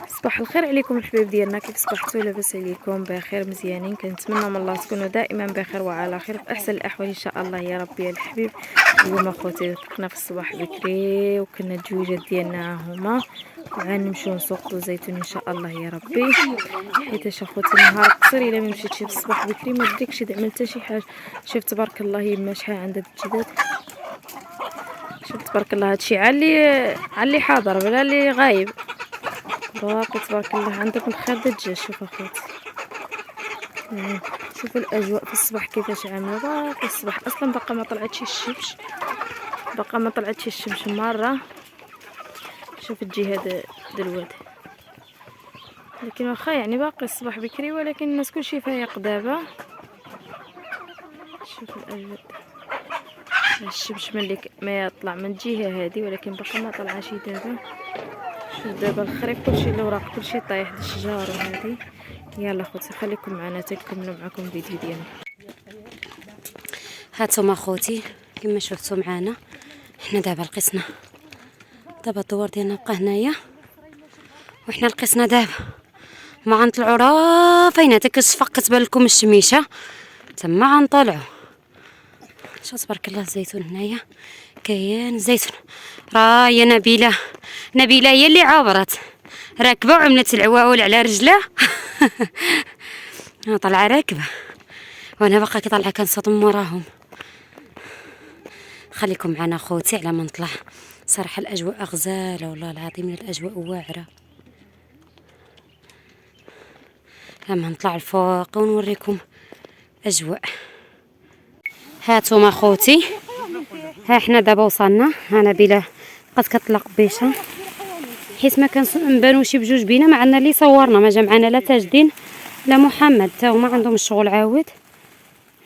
صباح الخير عليكم الحبايب ديالنا، كيف صبحتوا؟ لاباس عليكم؟ بخير مزيانين؟ كنتمنى من الله تكونوا دائما بخير وعلى خير في احسن الاحوال ان شاء الله يا ربي. يا الحبيب اليوم اخوتي فقنا في الصباح بكري وكنا الجويجات ديالنا هما وغنمشيو نسوقوا زيتون ان شاء الله يا ربي، حيت اخوتي النهار قصير الا ما مشيتش في الصباح بكري ما بديكش تعمل حتى شي حاجه. شوف تبارك الله يما شحال عندها الجداد، شوف تبارك الله هادشي علي حاضر بلا اللي غايب، باقي تبارك الله عندكم الخير دجاج. شوف اخوتي شوفوا الاجواء في الصباح كيفاش عامله، باقي الصباح اصلا باقا ما طلعتش الشمس، باقا ما طلعتش الشمس مره. شوف الجهه د الواد، لكن واخا يعني باقي الصباح بكري ولكن الناس كلشي فايق دابا. شوف الاجواء، الشمس ملي ما يطلع من الجهه هذه ولكن باقا ما طلعش دابا. شوف دابا الخريف كلشي الاوراق كلشي طايح د الشجار وهذه. يلا خوتي خليكم معنا تكملوا معكم الفيديو ديالنا. هانتوما خوتي كما شفتوا معنا حنا دابا لقيسنا، دابا الدوار ديالنا بقى هنايا وحنا لقيسنا دابا ما غنطلعوا راه فين حتى كتصفق كتبان لكم الشميشه تما غنطلعوا. شوف تبارك الله الزيتون هنايا كاين الزيتون، راه يا نبيله هي اللي عبرت راكبه وعملت العواول على رجلها طالعه راكبه وانا باقا كطالعه كنصوت من وراهم. خليكم معنا خوتي على ما نطلع. صراحه الاجواء غزاله والله العظيم الاجواء واعره. لما نطلع الفوق ونوريكم اجواء. هاتوما خوتي ها حنا دابا وصلنا. ها نبيله بقات كطلق بيشه حيت ما كنبانوش بجوج بينا، ما عندنا اللي صورنا، ما جا معنا لا تاج الدين لا محمد تا هما عندهم الشغل عاود.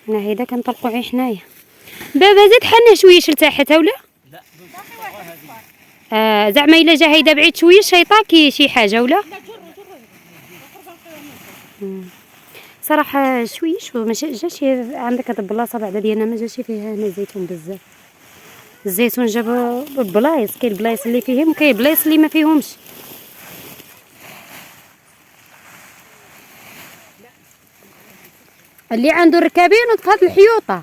هنا هيدا كنطلقوا عي حنايا. بابا زيد حنا شويه لتحت ولا لا؟ زعما الا جا هيدا بعيد شويه شيطاكي شي حاجه ولا صراحه شويه ما جاش عندك هاد البلاصه بعدا ديالنا ما جاش فيها هنا زيتون بزاف. الزيتون جاب بلايص، كاين البلايص اللي فيهم وكاين البلايص اللي ما فيهمش. اللي عنده الركابين وطفات الحيوطه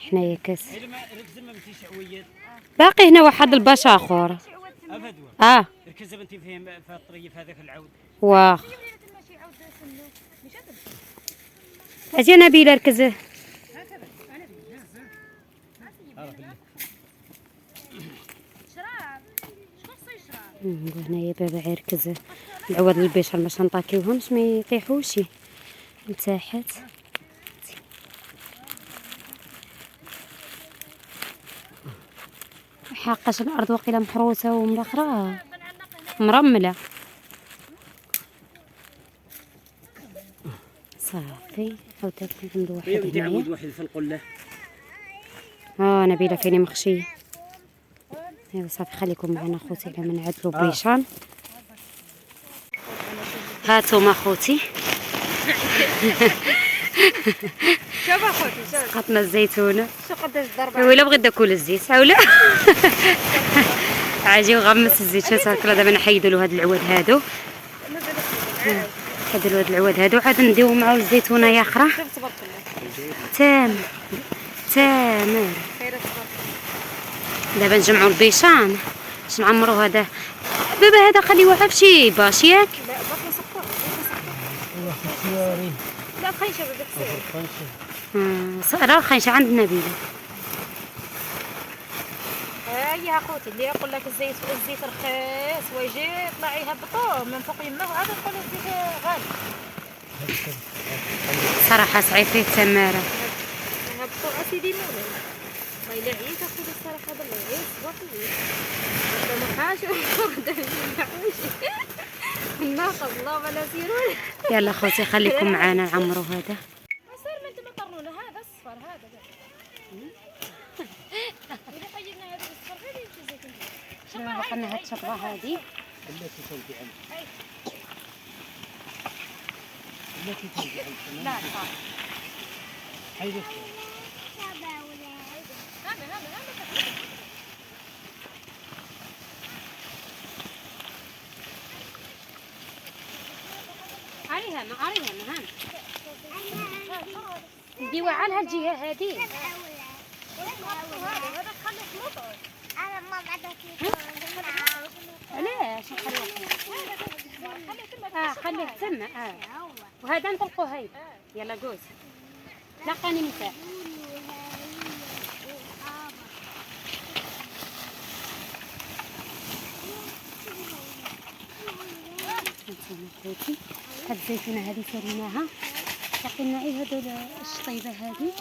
حنايا كاس باقي هنا واحد الباش اخر ركز بنتي فيهم في الطريف هذاك العود واخ اجي نبيله ركز هنايا بابا يركز العواد البشر باش نطاكيوهمش ما يطيحوش لتحت. حقاش الارض واقيلا محروسه وملخره مرمله صافي. عاودت عنده واحد هنايا عمود واحد في القله. نبيله فيني مخشيه. ايوا صافي خليكم معنا خوتي على ما نعدلوا بيشان. هاتوما خوتي شوف اخوتي شوف سقطنا الزيتونه. شو قداش ضربه ولا بغيت ناكل الزيت ولا عاجي وغمس الزيت. شوف تبارك الله دابا نحيدوا له هاد العواد هادو، هاد العواد هادو عاد نديو معاهم الزيتونه اخرى. شوف تبارك الله تمام دابا نجمعوا البيشان باش نعمروا هذا. بابا هذا خليه واقف شي باش ياك. لا باقي مسكر لا خايشه بدا راه الخنشه عند نبيله. هيا اخوتي اللي يقول لك الزيت رخيص ويجي يطلع يهبطوه من فوق يمه وعاد يقول الزيت غالي. صراحه صعيب فيه التماره. هبطوا اسيدي مولاي والله الا عييت اخوتي الصراحه بالله عييت صافي ما حاجه قدام الحويج ناخذ الله ولا سيرون. يلا خوتي خليكم معنا نعمروا هذا. صار ما انتم مقرنونه هذا الصفر هذا اللي قيدنا هذا الصفر هذا يمشي زيتون. شنو بقى لنا هاد الشطره هذه لا صح. عليها ما هان دي وعلها الجهة هذه. علاش خليه تما وهذا نطلقوا هاي. يلا جوز لقاني نساء. هاد الزيتونه هذه سريناها لقينا غير هادو الشطيبه هذه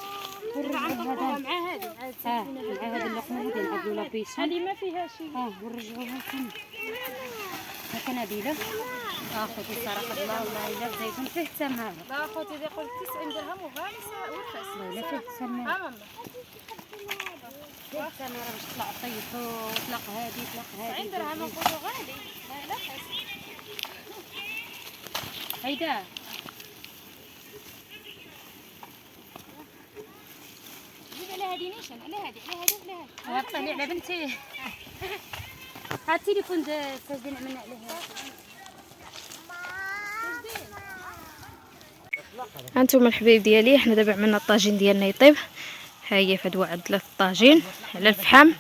ونرجعوا هذا مع هذه مع هذه اللقمه هذه نعدلوا لا بيسه هذه ما فيها شيء ونرجعوها ثاني هكا نبيله. اخوتي صراحه الله الا الزيتون فيه الثمن. لا اخوتي دي قلت 90 درهم وغالي ورخص. لا فيه الثمن. فيه الثمن باش تطلع طيب وطلق هذه طلق هذه 90 درهم نقولوا غالي. لا رخص. هيدا على هذه نيشان على هذه طلع على بنتي. ها التليفون ساجدين عملنا عليه. هانتوما الحبايب ديالي حنا دابا عملنا الطاجين ديالنا يطيب. ها هي فهاد واحد 3 طاجين على الفحم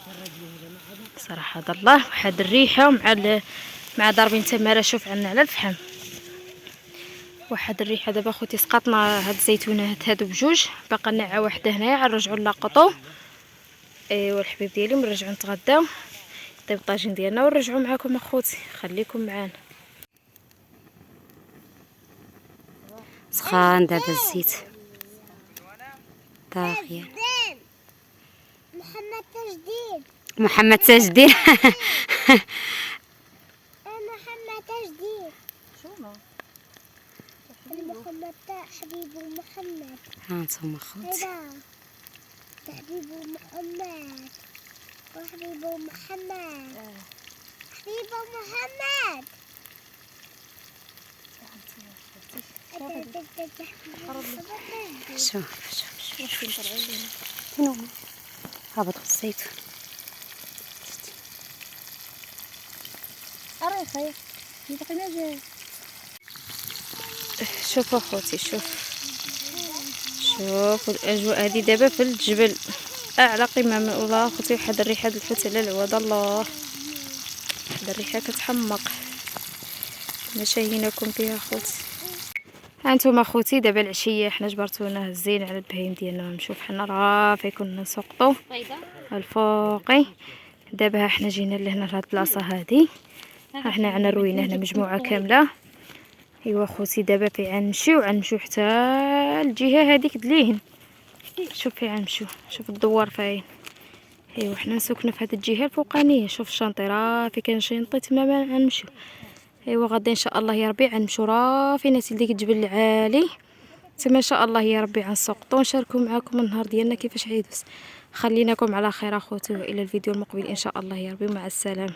صراحه هذا الله واحد الريحه مع ضاربين تماره. شوف عندنا على الفحم واحد الريحه. دابا خوتي سقطنا هاد الزيتونات هادو بجوج باقا ناعه واحده هنايا غنرجعوا نلاقطو. ايوا الحبيب ديالي نرجعوا نتغداو طيب الطاجين ديالنا ونرجعوا معكم اخوتي. خليكم معانا. سخان دابا الزيت طاغيه. محمد تجديد محمد تجديد. شنو محمد حبيب محمد. ها انتم اخوتي حبيب محمد وحبيب محمد حبيب محمد. شوف شنو هبط الزيتون. شوفوا اخوتي شوفوا الاجواء هذه دابا في الجبل اعلى قمه من الله اخوتي. واحد الريحه د الحوت على العواد الله واحد الريحه كتحمق نشاهينكم فيها اخوتي. هانتوما اخوتي دابا العشيه حنا جبرتونا الزين على البهيم ديالنا. نشوف حنا رافي كنا نسقطو الفوقي. دابا حنا جينا لهنا لهاد البلاصه هادي. حنا عنا روينا هنا مجموعه كامله. ايوا خوتي دابا في عنمشيو حتى الجهه هذيك دليهن. شوف في عنمشيو شوف الدوار فاين. ايوا حنا ساكنه في هذه الجهه الفوقانيه. شوف الشانطي رافي كنشينطي تماما عنمشيو. ايوا غادي ان شاء الله يا ربي عنمشيو رافي نازل ديك الجبل العالي تما ان شاء الله يا ربي غنسقطو نشاركو معكم النهار ديالنا كيفاش عيدوس. خليناكم على خير اخوتي والى الفيديو المقبل ان شاء الله يا ربي. مع السلامه.